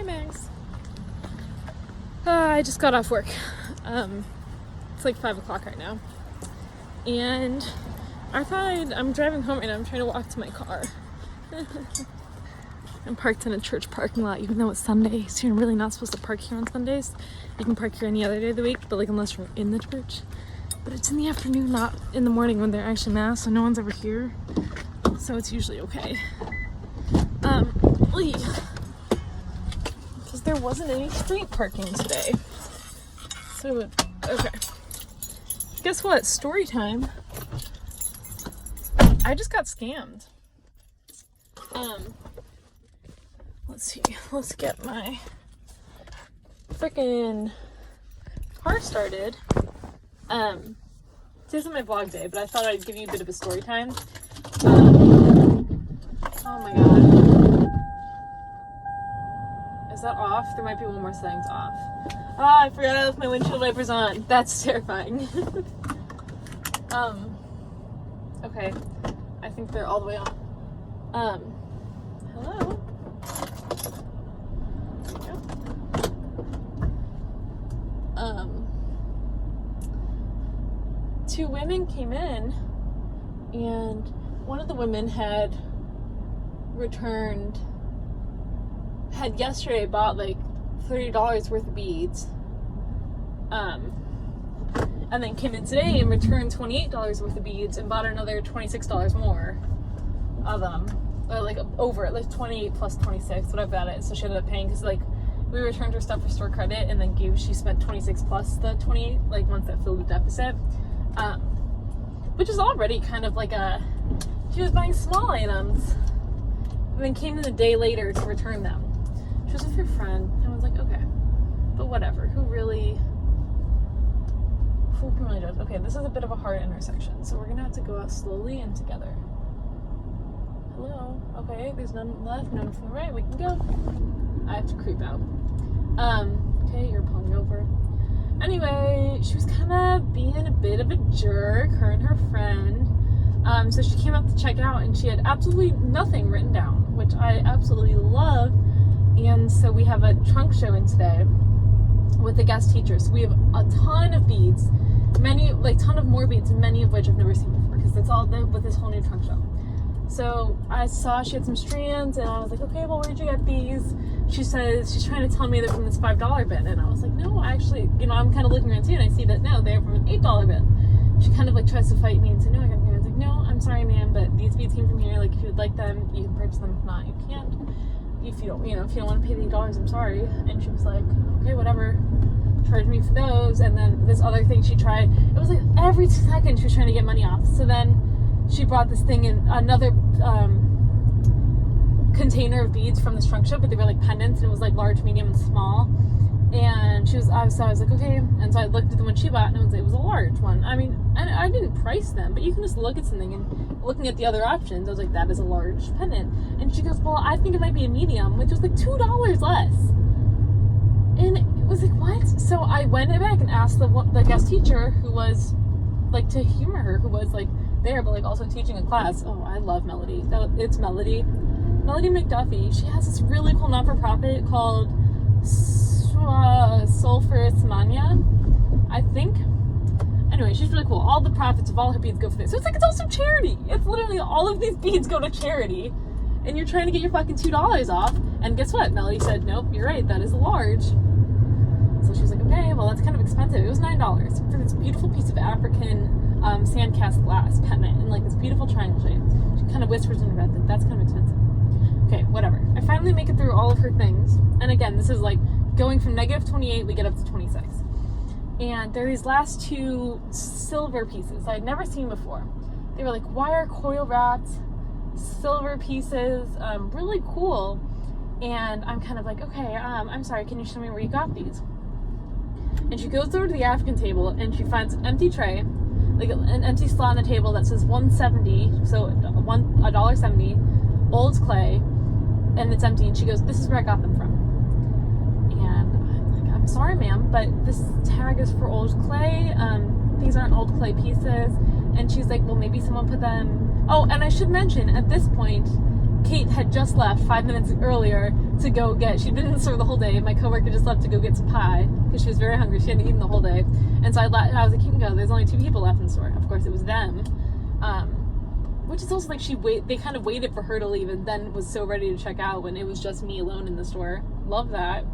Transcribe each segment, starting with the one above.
Max. I just got off work. It's like 5 o'clock right now. And I'm driving home right now. I'm trying to walk to my car. I'm parked in a church parking lot, even though it's Sunday. So you're really not supposed to park here on Sundays. You can park here any other day of the week, but like unless you're in the church. But it's in the afternoon, not in the morning when they're actually mass, so no one's ever here. So it's usually okay. Because there wasn't any street parking today. So, okay. Guess what? Story time. I just got scammed. Let's see. Let's get my freaking car started. This isn't my vlog day, but I thought I'd give you a bit of a story time. Oh my god. Is that off? There might be one more setting's off. Ah, I forgot I left my windshield wipers on. That's terrifying. Okay. I think they're all the way on. Hello? There we go. Two women came in, and one of the women had yesterday bought like $30 worth of beads, and then came in today and returned $28 worth of beads and bought another $26 more of them, or like over it, like 28 plus 26, whatever that is. So she ended up paying, because like we returned her stuff for store credit, and then she spent 26 plus the 28, like once that filled the deficit, which is already kind of like she was buying small items and then came in a day later to return them. She was with her friend, and I was like, okay, but whatever, who really does? Okay, this is a bit of a hard intersection, so we're gonna have to go out slowly and together. Hello? Okay, there's none left, none from the right, we can go. I have to creep out. Okay, you're pulling over. Anyway, she was kind of being a bit of a jerk, her and her friend. So she came up to check out, and she had absolutely nothing written down, which I absolutely love. And so we have a trunk show in today with the guest teachers. So we have a ton of beads, ton of more beads, many of which I've never seen before, because it's all with this whole new trunk show. So I saw she had some strands, and I was like, okay, well, where'd you get these? She says she's trying to tell me they're from this $5 bin, and I was like, no, actually, I'm kind of looking around too, and I see that no, they're from an $8 bin. She kind of like tries to fight me and say, no, I got them here. I was like, no, I'm sorry, ma'am, but these beads came from here. Like, if you would like them, you can purchase them. If not, you can't. If you don't, if you don't want to pay the $8, I'm sorry. And she was like, okay, whatever. Charged me for those. And then this other thing she tried, it was like every second she was trying to get money off. So then she brought this thing in, another container of beads from this trunk show, but they were like pendants, and it was like large, medium, and small. And I was like, okay. And so I looked at the one she bought, and it was a large one. I mean, I didn't price them, but you can just look at something, and looking at the other options, I was like, that is a large pendant. And she goes, well, I think it might be a medium, which was like $2 less. And it was like, what? So I went back and asked the guest teacher, who was like, to humor her, who was like there, but like also teaching a class. Oh, I love Melody. It's Melody McDuffie. She has this really cool not-for-profit called Sulphurous Mania, I think. Anyway, she's really cool. All the profits of all her beads go for this. So it's also charity. It's literally all of these beads go to charity, and you're trying to get your fucking $2 off. And guess what? Melody said, nope, you're right, that is a large. So she was like, okay, well, that's kind of expensive. It was $9 for this beautiful piece of African sand cast glass pendant in like this beautiful triangle shape. She kind of whispers in her bed that that's kind of expensive. Okay, whatever. I finally make it through all of her things. And again, this is like going from -28, we get up to 26. And there are these last two silver pieces I'd never seen before. They were like wire coil wrapped silver pieces, really cool. And I'm kind of like, okay, I'm sorry, can you show me where you got these? And she goes over to the African table, and she finds an empty tray, like an empty slot on the table that says $1.70, so $1.70, old clay, and it's empty. And she goes, this is where I got them from. And I'm like, I'm sorry, ma'am, but this tag is for old clay. These aren't old clay pieces. And she's like, well, maybe someone put them. Oh, and I should mention at this point Kate had just left 5 minutes earlier to go get, she'd been in the store the whole day. My coworker just left to go get some pie because she was very hungry. She hadn't eaten the whole day. And so I was like, you can go. There's only 2 people left in the store. Of course, it was them. Which is also like they kind of waited for her to leave and then was so ready to check out when it was just me alone in the store. Love that.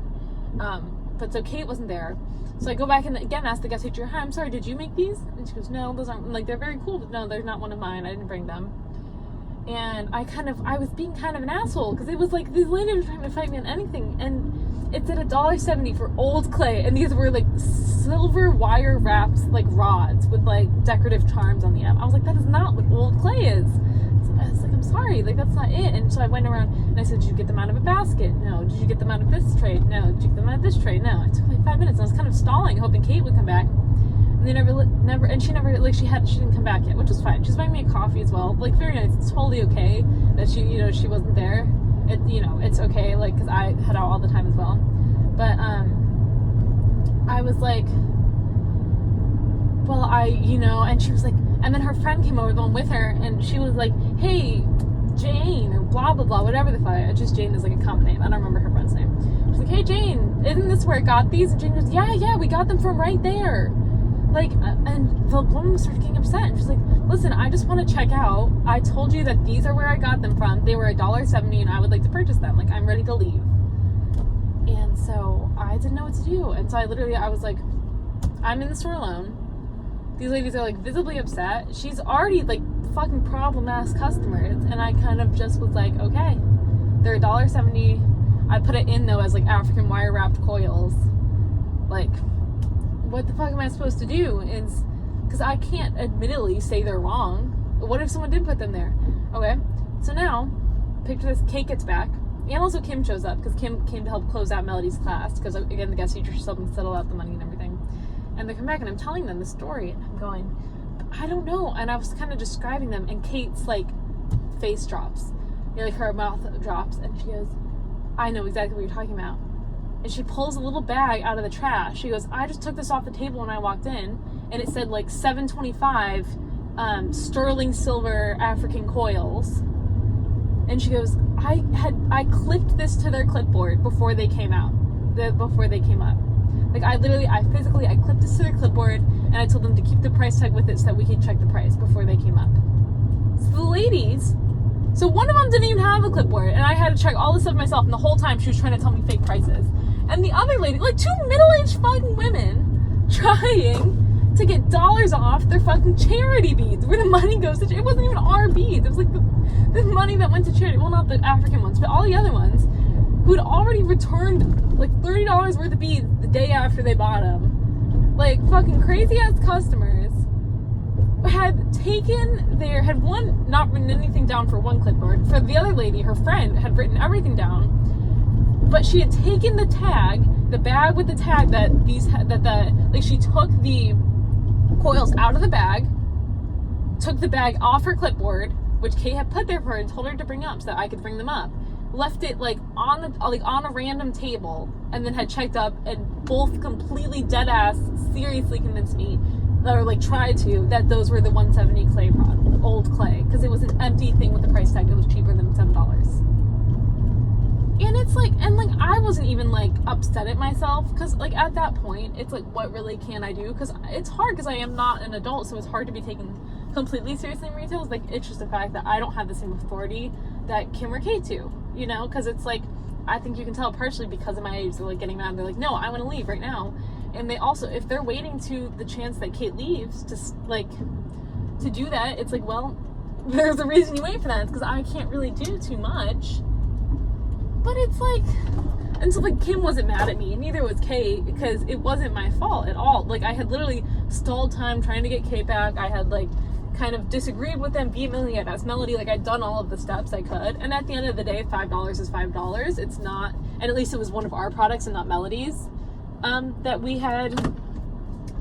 But so Kate wasn't there. So I go back and again ask the guest teacher, hi, I'm sorry, did you make these? And she goes, no, those aren't, like, they're very cool, but no, they're not one of mine. I didn't bring them. And I was being kind of an asshole because it was like these ladies were trying to fight me on anything, and it's at $1.70 for old clay, and these were like silver wire wrapped like rods with like decorative charms on the end. I was like, that is not what old clay is. So I was like, I'm sorry, like that's not it. And so I went around and I said, did you get them out of a basket? No. Did you get them out of this tray? No. Did you get them out of this tray? No. It took like 5 minutes, and I was kind of stalling, hoping Kate would come back. And they never, and she never, like, she didn't come back yet, which was fine. She was buying me a coffee as well. Like, very nice. It's totally okay that she, she wasn't there. It's okay, like, because I had out all the time as well. But, I was like, well, and she was like, and then her friend came over, the one with her, and she was like, hey, Jane, or blah, blah, blah, whatever the fuck. Just Jane is like a common name. I don't remember her friend's name. She's like, hey, Jane, isn't this where I got these? And Jane goes, yeah, we got them from right there. Like, and the woman started getting upset, and she's like, listen, I just want to check out. I told you that these are where I got them from. They were $1.70, and I would like to purchase them. Like, I'm ready to leave. And so I didn't know what to do. And so I was like, I'm in the store alone. These ladies are like visibly upset. She's already like fucking problem-ass customers. And I kind of just was like, okay, they're $1.70. I put it in though as like African wire wrapped coils. Like, what the fuck am I supposed to do? Is because I can't admittedly say they're wrong. What if someone did put them there? Okay, so now picture this: Kate gets back, and also Kim shows up because Kim came to help close out Melody's class because again the guest teacher helped me settle out the money and everything. And they come back and I'm telling them the story and I'm going, I don't know. And I was kind of describing them, and Kate's like face drops, like her mouth drops, and she goes, I know exactly what you're talking about. And she pulls a little bag out of the trash. She goes, I just took this off the table when I walked in, and it said like $7.25 sterling silver African coils. And she goes, I clipped this to their clipboard before they came up. Like I clipped this to their clipboard, and I told them to keep the price tag with it so that we could check the price before they came up. So the ladies, so one of them didn't even have a clipboard, and I had to check all this stuff myself, and the whole time she was trying to tell me fake prices. And the other lady, like 2 middle-aged fucking women, trying to get dollars off their fucking charity beads, where the money goes to, it wasn't even our beads, it was like the money that went to charity, well not the African ones, but all the other ones, who had already returned like $30 worth of beads the day after they bought them. Like fucking crazy-ass customers had one not written anything down for one clipboard. For the other lady, her friend had written everything down, but she had taken the tag, the bag with the tag she took the coils out of the bag, took the bag off her clipboard, which Kate had put there for her and told her to bring up so that I could bring them up, left it like on a random table, and then had checked up, and both completely dead ass seriously convinced me, or like tried to, that those were the 170 clay product, old clay, because it was an empty thing with the price tag that was cheaper than $7. And it's like, and like I wasn't even like upset at myself, because like at that point it's like, what really can I do? Because it's hard, because I am not an adult, so it's hard to be taken completely seriously in retail. It's like, it's just the fact that I don't have the same authority that Kim or Kate do, because it's like, I think you can tell partially because of my age. They're like getting mad, they're like, no, I want to leave right now. And they also, if they're waiting to the chance that Kate leaves to do that, it's like, well, there's a reason you wait for that. It's because I can't really do too much. But it's like, and so like Kim wasn't mad at me, neither was Kate, because it wasn't my fault at all. Like I had literally stalled time trying to get Kate back. I had like kind of disagreed with them vehemently. I'd asked Melody, like I'd done all of the steps I could. And at the end of the day, $5 is $5. It's not, and at least it was one of our products and not Melody's, that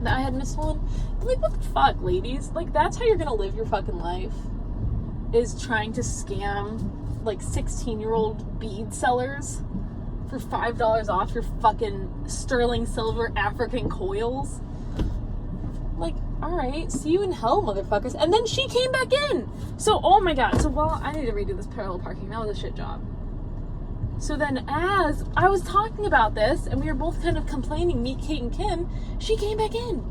I had missold. Like, what the fuck, ladies? Like, that's how you're gonna live your fucking life, is trying to scam like 16-year-old bead sellers for $5 off your fucking sterling silver African coils. Like, all right, see you in hell, motherfuckers. And then she came back in. So, oh my God. So, well, I need to redo this parallel parking. That was a shit job. So then as I was talking about this, and we were both kind of complaining, me, Kate, and Kim, she came back in.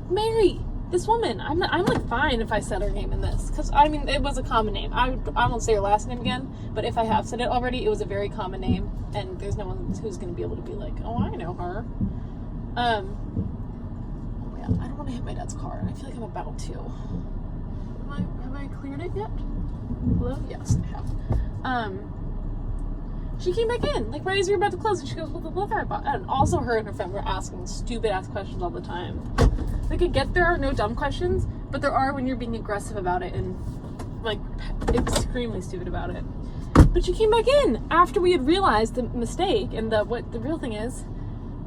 Mary, this woman, I'm like fine if I said her name in this. Because, I mean, it was a common name. I won't say her last name again, but if I have said it already, it was a very common name. And there's no one who's going to be able to be like, oh, I know her. Yeah, I don't want to hit my dad's car. I feel like I'm about to. Have I cleared it yet? Hello? Yes, I have. She came back in, like right as we were about to close, and she goes, "What the liver I bought?" And also her and her friend were asking stupid ass questions all the time. Like, I get there are no dumb questions, but there are when you're being aggressive about it and like extremely stupid about it. But she came back in after we had realized the mistake and what the real thing is,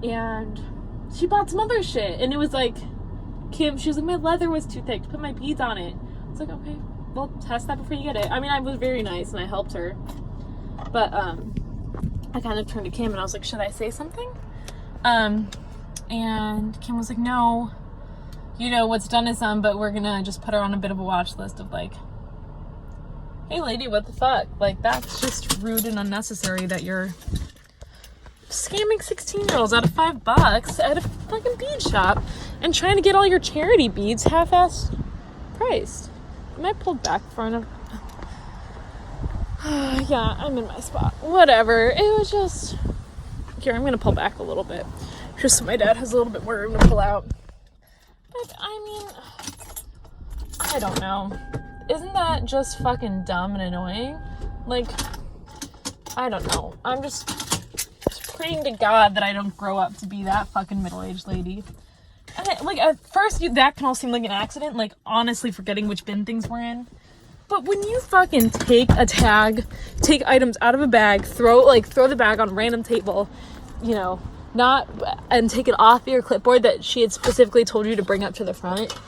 and she bought some other shit, and it was like, Kim, she was like, my leather was too thick to put my beads on it. It's like, okay, well, test that before you get it. I mean, I was very nice and I helped her, but I kind of turned to Kim and I was like, should I say something? And Kim was like, no, you know, what's done is done, but we're gonna just put her on a bit of a watch list of like, hey lady, what the fuck? Like, that's just rude and unnecessary that you're scamming 16-year-olds out of $5 at a fucking bead shop and trying to get all your charity beads half-ass priced. Am I pulled back far enough? Yeah, I'm in my spot. Whatever. It was just... Here, I'm going to pull back a little bit. Just so my dad has a little bit more room to pull out. But, I mean... I don't know. Isn't that just fucking dumb and annoying? Like, I don't know. I'm just praying to God that I don't grow up to be that fucking middle-aged lady. And like, at first, that can all seem like an accident, like, honestly forgetting which bin things we're in. But when you fucking take a tag, take items out of a bag, throw the bag on a random table, you know, and take it off your clipboard that she had specifically told you to bring up to the front,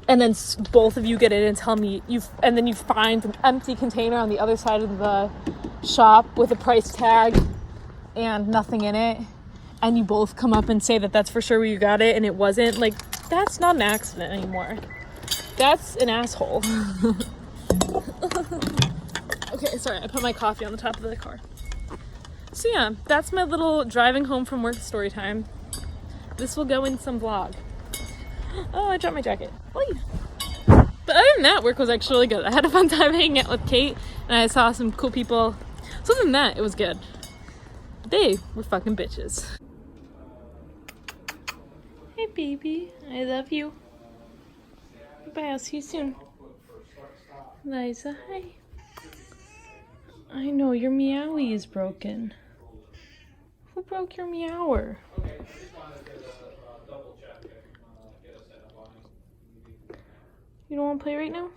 and then both of you get in and tell me and then you find an empty container on the other side of the shop with a price tag and nothing in it, and you both come up and say that that's for sure where you got it and it wasn't, like, that's not an accident anymore. That's an asshole. Okay, sorry, I put my coffee on the top of the car. So yeah, that's my little driving home from work story time. This will go in some vlog. Oh, I dropped my jacket. Oy. But other than that, work was actually really good. I had a fun time hanging out with Kate, and I saw some cool people. So other than that, it was good. They were fucking bitches. Hey baby, I love you. Bye, I'll see you soon. Liza, hi. I know, your meowie is broken. Who broke your meower? You don't want to play right now?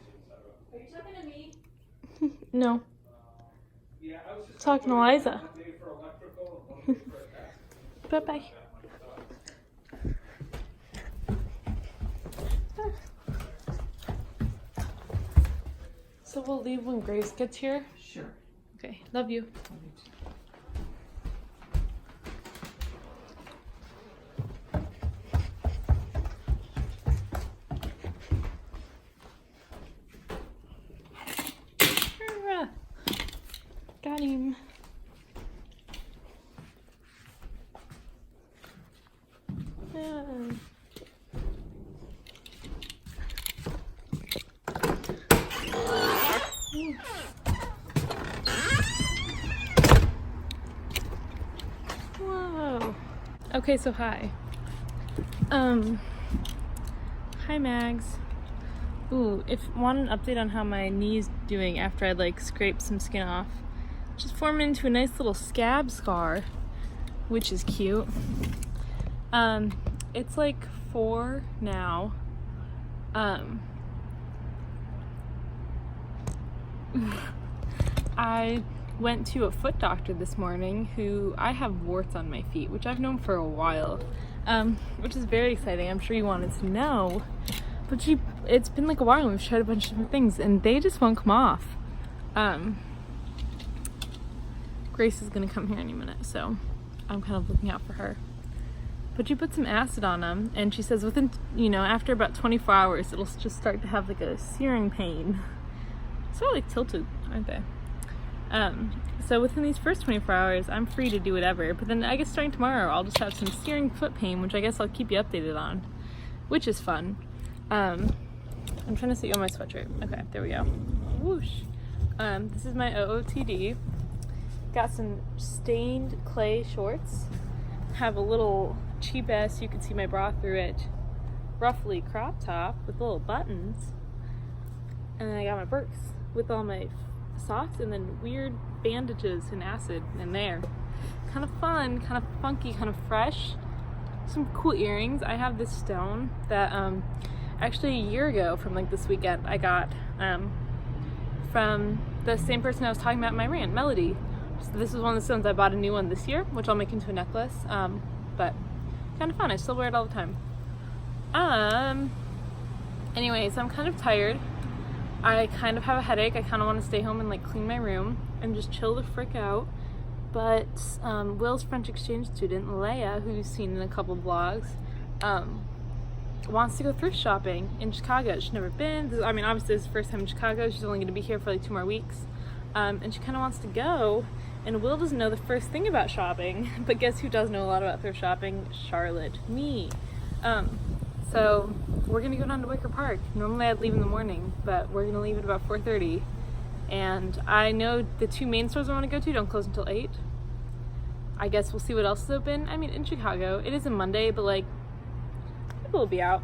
Are you talking to me? No. Talking to Liza. Bye-bye. So we'll leave when Grace gets here? Sure. Okay, love you. Love you too. Got him. Yeah. Whoa. Okay, so hi. Hi Mags. Ooh, if want an update on how my knee's doing after I like scraped some skin off. Just formed into a nice little scab scar, which is cute. It's like 4 now. I went to a foot doctor this morning who I have warts on my feet, which I've known for a while, which is very exciting. I'm sure you wanted to know, but it's been like a while and we've tried a bunch of different things and they just won't come off. Grace is gonna come here any minute, so I'm kind of looking out for her. But she put some acid on them, and she says within, after about 24 hours, it'll just start to have like a searing pain. Sort of like tilted, aren't they? So within these first 24 hours, I'm free to do whatever. But then I guess starting tomorrow, I'll just have some searing foot pain, which I guess I'll keep you updated on, which is fun. I'm trying to see on my sweatshirt. Okay, there we go. Whoosh. This is my OOTD. Got some stained clay shorts. Have a little cheap ass, you can see my bra through it, roughly crop top with little buttons. And then I got my Birks with all my socks and then weird bandages and acid in there. Kind of fun, kind of funky, kind of fresh. Some cool earrings. I have this stone that actually a year ago from like this weekend I got from the same person I was talking about in my rant, Melody. So this is one of the stones. I bought a new one this year, which I'll make into a necklace. But kind of fun. I still wear it all the time. Anyways, I'm kind of tired. I kind of have a headache. I kind of want to stay home and like clean my room and just chill the frick out. But Will's French exchange student, Leia, who you've seen in a couple vlogs, wants to go thrift shopping in Chicago. She's never been. I mean, obviously this is the first time in Chicago. She's only going to be here for like 2 more weeks. And she kind of wants to go. And Will doesn't know the first thing about shopping. But guess who does know a lot about thrift shopping? Charlotte. Me. So we're going to go down to Wicker Park. Normally I'd leave in the morning, but we're going to leave at about 4:30. And I know the 2 main stores I want to go to don't close until 8. I guess we'll see what else is open. I mean, in Chicago, it is a Monday, but like, people will be out.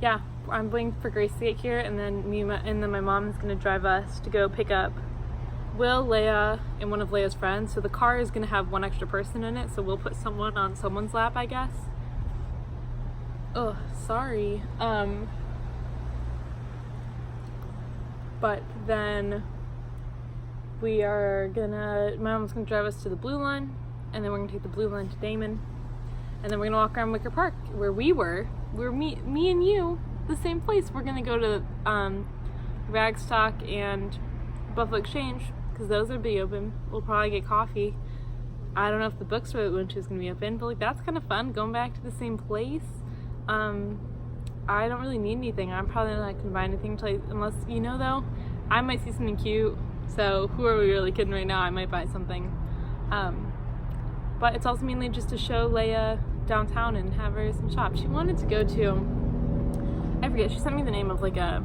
Yeah, I'm waiting for Grace to get here, and then my mom is gonna drive us to go pick up Will, Leia, and one of Leia's friends. So the car is gonna have 1 extra person in it, so we'll put someone on someone's lap, I guess. Oh, sorry. But then my mom's gonna drive us to the Blue Line, and then we're gonna take the Blue Line to Damon, and then we're gonna walk around Wicker Park where we were. Me and you, the same place. We're gonna go to Ragstock and Buffalo Exchange because those would be open. We'll probably get coffee. I don't know if the bookstore that we went to is gonna be open, but like that's kind of fun going back to the same place. I don't really need anything. I'm probably not gonna buy anything unless though, I might see something cute. So who are we really kidding right now? I might buy something. But it's also mainly just to show Leia downtown and have her some shops. She wanted to go to, I forget, she sent me the name of like a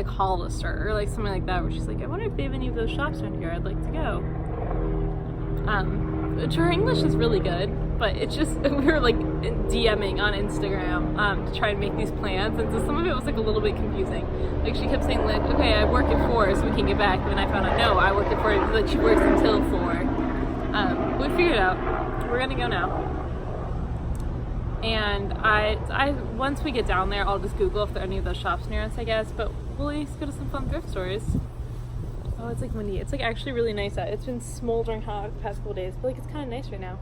Hollister or like something like that, where she's like, I wonder if they have any of those shops around here. I'd like to go. Her English is really good, but it's just, we were like DMing on Instagram to try and make these plans, and so some of it was like a little bit confusing. Like she kept saying like, okay, I work at 4 so we can get back, and then I found out no, I work at 4, like she works until 4. We figured it out. We're gonna go now. And I once we get down there, I'll just Google if there are any of those shops near us, I guess. But we'll at least go to some fun thrift stores. Oh, it's like windy. It's like actually really nice out. It's been smoldering hot the past couple days, but like it's kind of nice right now.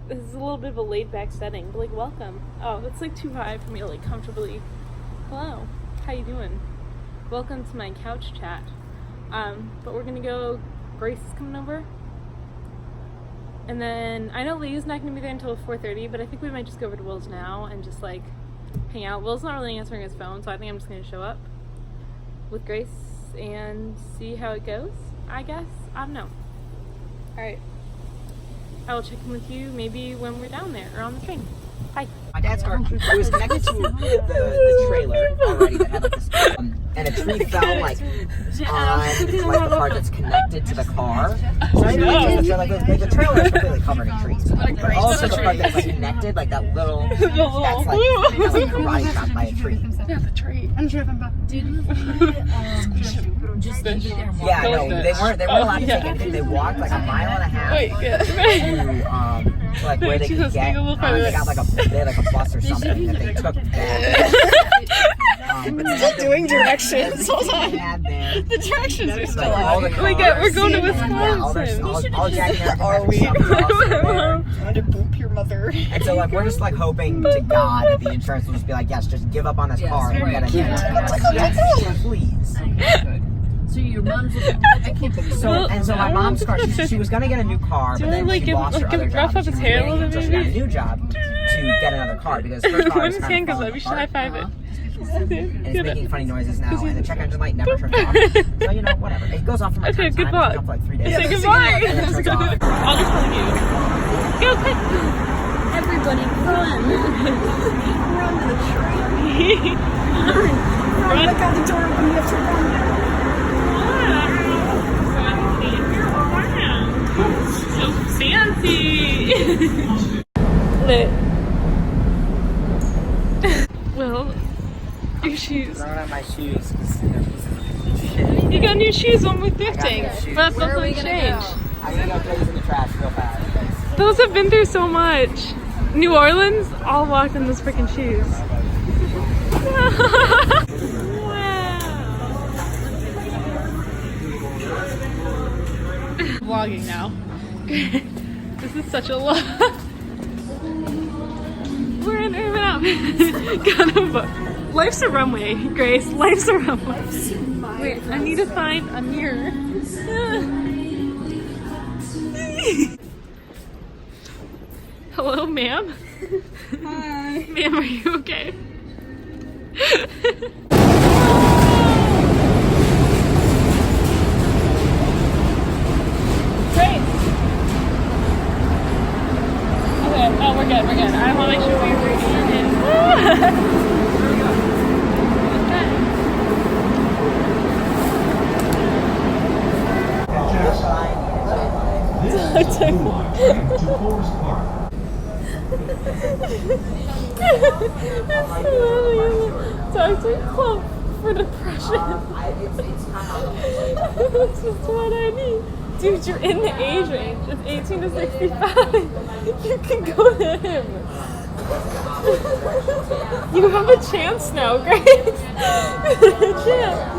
This is a little bit of a laid back setting, but like welcome. Oh, it's like too high for me to like comfortably. Hello, how you doing? Welcome to my couch chat. But we're gonna go. Grace is coming over. And then, I know Lee's not going to be there until 4:30, but I think we might just go over to Will's now and just, like, hang out. Will's not really answering his phone, so I think I'm just going to show up with Grace and see how it goes, I guess. I don't know. Alright. I will check in with you maybe when we're down there or on the train. Bye. My dad's car, it was connected to the trailer already that had like this, and a tree fell like on like the part that's connected to the car. So I didn't know, like the trailer is completely covered in trees. But also the part that's like connected, like that little, that's like karate chopped by a tree. Yeah, the tree. Yeah, no, they weren't allowed to take anything. They walked like a mile and a half to like where they could get. They got like a bus or something that they took back. Doing directions. Hold on. The directions are still out. We're going to Wisconsin. All Jack and Are we? Trying to boop your mother. And so like we're just like hoping to God that the insurance will just be like, yes, just give up on this car and get it. Yes, please. So your mom's looking. I can't believe So my mom's car. She was gonna get a new car, Do but I, then like, she lost her other rough job. up She his was hair a waiting little until bit, she got a maybe? new job to get another car because her car When was can, kind of because falling we should high apart. five it. And it's making funny noises now, and the check engine light never turns off. So, you know, whatever. It goes off for my Okay, time. good It luck. goes off for like 3 days. Say goodbye. And then it turns off. I'll just tell you. Go quick. everybody run. Run to the train. Run. Look out the door when you have to run. So fancy. Lit. Well, your shoes. I don't have my shoes because, you know, this is shit. You got new shoes when we're I got thrifting. new shoes. But Where that's are we like gonna change. go? I'm gonna go throw these in the trash real fast. Those have been through so much. New Orleans, all walked in those freaking shoes. Wow. Vlogging now. This is such a lot. We're in Urban Outfitters. Got a book. Life's a runway, Grace. Life's a runway. Wait, I need to find a mirror. Hello, ma'am. Hi. Ma'am, are you okay? Great. Okay, oh, we're good, we're good. I want to make sure we're reading it. Dr. Clump for depression. That's just what I need. Dude, you're in the age range. It's 18 to 65. You can go to him. You have a chance now, Grace. Chance.